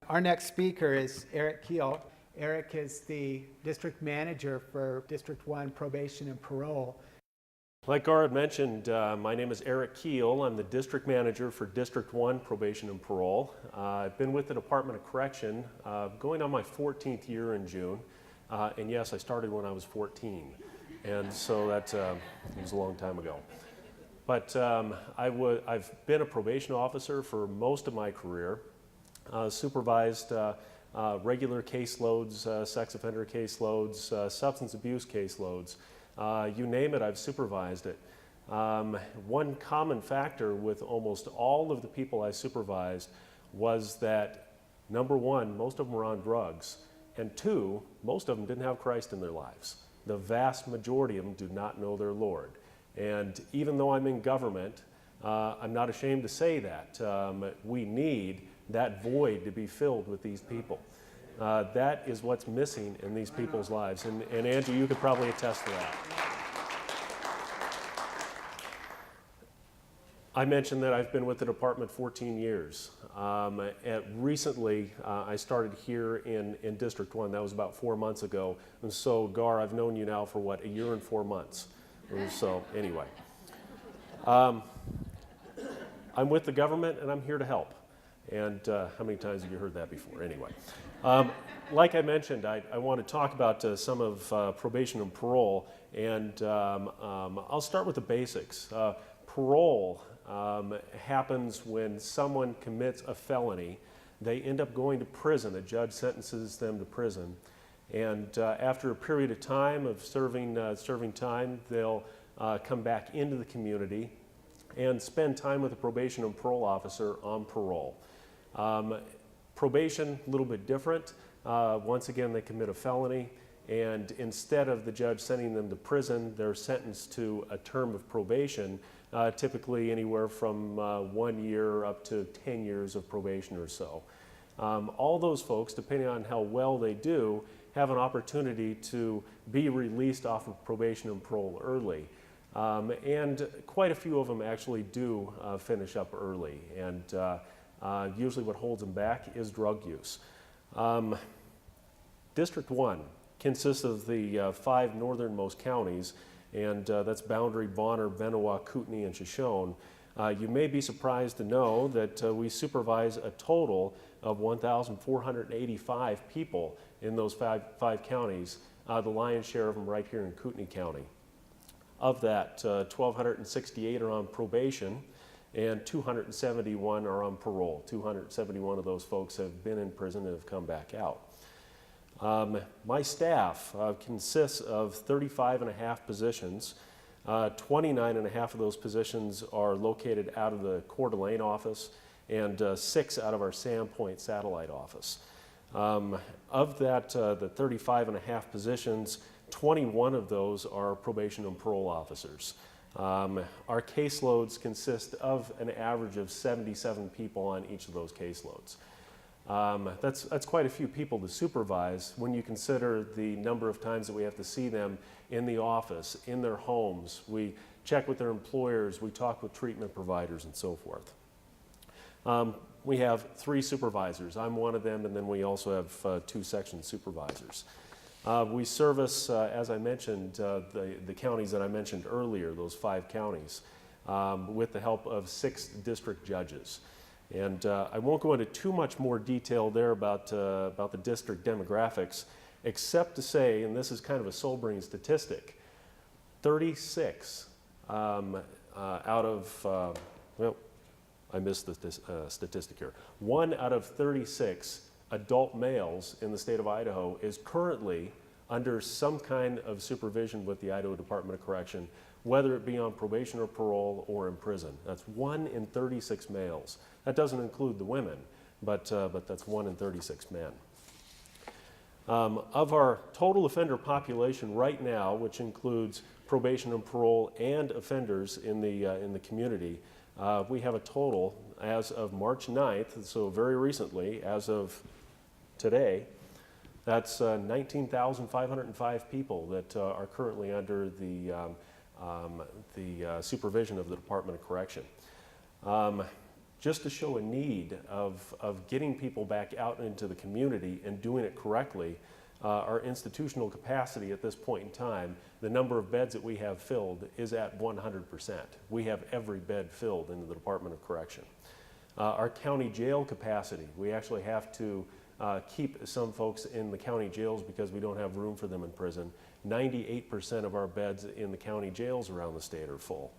Our next speaker is Eric Keel. Eric is the district manager for District 1 Probation and Parole. Like Gar had mentioned, my name is Eric Keel. I'm the district manager for District 1 Probation and Parole. I've been with the Department of Correction going on my 14th year in June. And yes, I started when I was 14. And so that was a long time ago. But I've been a probation officer for most of my career, supervised regular caseloads, sex offender caseloads, substance abuse caseloads. You name it, I've supervised it. One common factor with almost all of the people I supervised was that, number one, most of them were on drugs, and two, most of them didn't have Christ in their lives. The vast majority of them do not know their Lord. And even though I'm in government, I'm not ashamed to say that. We need that void to be filled with these people. That is what's missing in these people's lives. And Andrew, you could probably attest to that. I mentioned that I've been with the department 14 years. Recently, I started here in District 1. That was about 4 months ago. And so, Gar, I've known you now for what, a year and 4 months. So, anyway. I'm with the government and I'm here to help. And how many times have you heard that before? Anyway. Like I mentioned, I want to talk about some of probation and parole. And I'll start with the basics. Parole happens when someone commits a felony. They end up going to prison. A judge sentences them to prison. And after a period of time of serving time, they'll come back into the community and spend time with a probation and parole officer on parole. Probation, a little bit different. Once again, they commit a felony, and instead of the judge sending them to prison, they're sentenced to a term of probation, typically anywhere from 1 year up to 10 years of probation or so. All those folks, depending on how well they do, have an opportunity to be released off of probation and parole early. And quite a few of them actually do finish up early. And usually what holds them back is drug use. District 1 consists of the 5 northernmost counties, and that's Boundary, Bonner, Benewah, Kootenai, and Shoshone. You may be surprised to know that we supervise a total of 1,485 people in those five counties, the lion's share of them right here in Kootenai County. Of that, 1,268 are on probation, and 271 are on parole. 271 of those folks have been in prison and have come back out. My staff consists of 35 and a half positions. 29 and a half of those positions are located out of the Coeur d'Alene office, and 6 out of our Sandpoint satellite office. Of that, the 35 and a half positions, 21 of those are probation and parole officers. Our caseloads consist of an average of 77 people on each of those caseloads. That's quite a few people to supervise when you consider the number of times that we have to see them in the office, in their homes. We check with their employers, we talk with treatment providers, and so forth. We have 3 supervisors. I'm one of them, and then we also have 2 section supervisors. We service, as I mentioned, the counties that I mentioned earlier, those 5 counties, with the help of 6 district judges. And I won't go into too much more detail there about the district demographics, except to say, and this is kind of a sobering statistic, 36 out of, well, I missed the statistic here. 1 out of 36 adult males in the state of Idaho is currently under some kind of supervision with the Idaho Department of Correction, whether it be on probation or parole or in prison. That's 1 in 36 males. That doesn't include the women, but that's 1 in 36 men. Of our total offender population right now, which includes probation and parole and offenders in the community, we have a total as of March 9th, so very recently, as of today, that's 19,505 people that are currently under the supervision of the Department of Correction. just to show a need of getting people back out into the community and doing it correctly. Our institutional capacity at this point in time, the number of beds that we have filled is at 100%. We have every bed filled in the Department of Correction. Our county jail capacity, we actually have to keep some folks in the county jails because we don't have room for them in prison. 98% of our beds in the county jails around the state are full.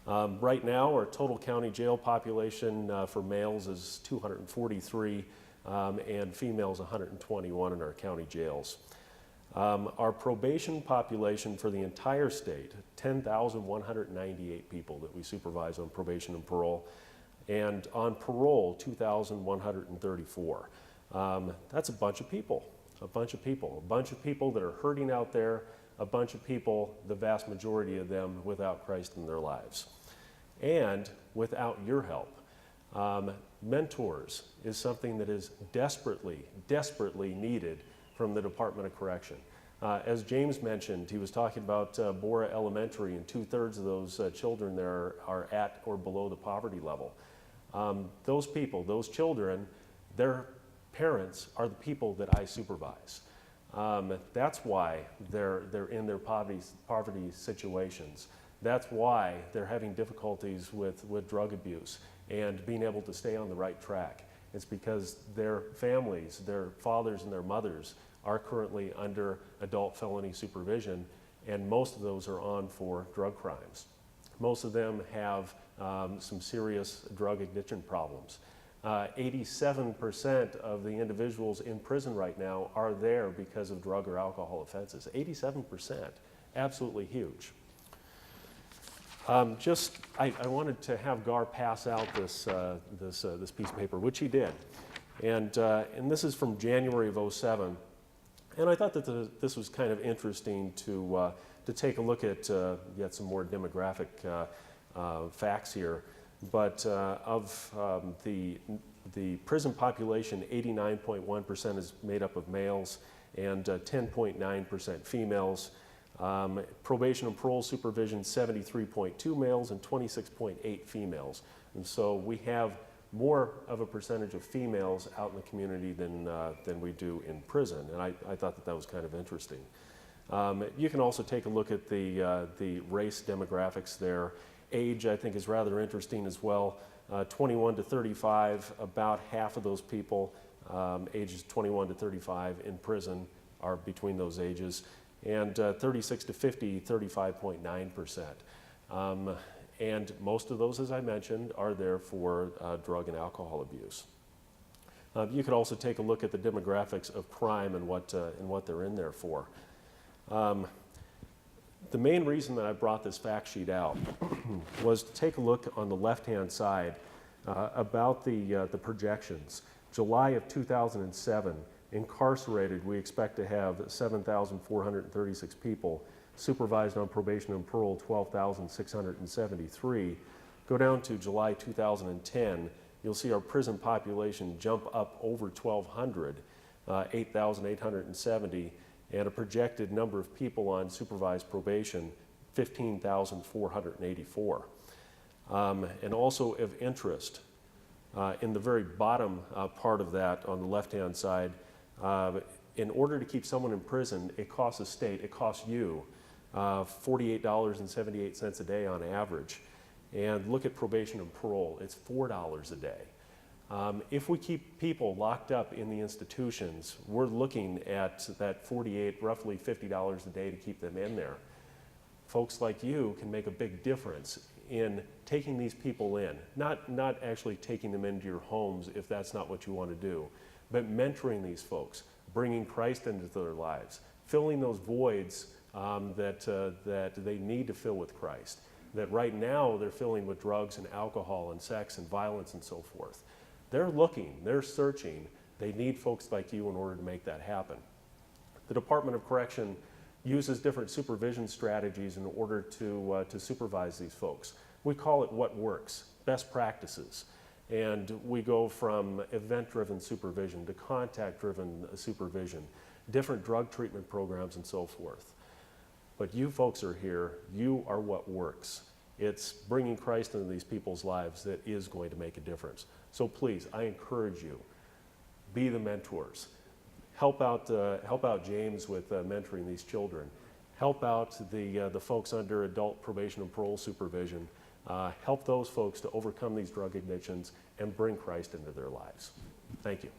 Right now, our total county jail population for males is 243 and females 121 in our county jails. Our probation population for the entire state, 10,198 people that we supervise on probation and parole, and on parole, 2,134. That's a bunch of people, a bunch of people that are hurting out there, a bunch of people, the vast majority of them, without Christ in their lives. And without your help. Mentors is something that is desperately, desperately needed from the Department of Correction. As James mentioned, he was talking about Bora Elementary, and 2/3 of those children there are at or below the poverty level. Those people, those children, their parents are the people that I supervise. That's why they're in their poverty situations. That's why they're having difficulties with drug abuse and being able to stay on the right track. It's because their families, their fathers and their mothers, are currently under adult felony supervision, and most of those are on for drug crimes. Most of them have some serious drug addiction problems. 87% of the individuals in prison right now are there because of drug or alcohol offenses. 87%, absolutely huge. I wanted to have Gar pass out this piece of paper, which he did. And this is from January of '07. And I thought that this was kind of interesting to take a look at yet some more demographic facts here. But of the prison population, 89.1% is made up of males and 10.9% females. Probation and parole supervision, 73.2 males and 26.8 females. And so we have more of a percentage of females out in the community than we do in prison. And I thought that was kind of interesting. You can also take a look at the race demographics there. Age, I think, is rather interesting as well. 21 to 35, about half of those people, ages 21 to 35 in prison, are between those ages. And 36 to 50, 35.9%. And most of those, as I mentioned, are there for drug and alcohol abuse. You could also take a look at the demographics of crime and what they're in there for. The main reason that I brought this fact sheet out was to take a look on the left-hand side about the projections. July of 2007, incarcerated, we expect to have 7,436 people. Supervised on probation and parole, 12,673. Go down to July 2010, you'll see our prison population jump up over 1,200, 8,870, and a projected number of people on supervised probation, 15,484. And also of interest, in the very bottom part of that on the left-hand side, in order to keep someone in prison, it costs the state, it costs you $48.78 a day on average. And look at probation and parole, it's $4 a day. If we keep people locked up in the institutions, we're looking at that roughly $50 a day to keep them in there. Folks like you can make a big difference in taking these people in, not actually taking them into your homes if that's not what you want to do, but mentoring these folks, bringing Christ into their lives, filling those voids that they need to fill with Christ, that right now they're filling with drugs and alcohol and sex and violence and so forth. They're looking, they're searching, they need folks like you in order to make that happen. The Department of Correction uses different supervision strategies in order to supervise these folks. We call it what works, best practices. And we go from event-driven supervision to contact-driven supervision, different drug treatment programs and so forth. But you folks are here, you are what works. It's bringing Christ into these people's lives that is going to make a difference. So please, I encourage you, be the mentors. Help out James with mentoring these children. Help out the folks under adult probation and parole supervision. Help those folks to overcome these drug addictions and bring Christ into their lives. Thank you.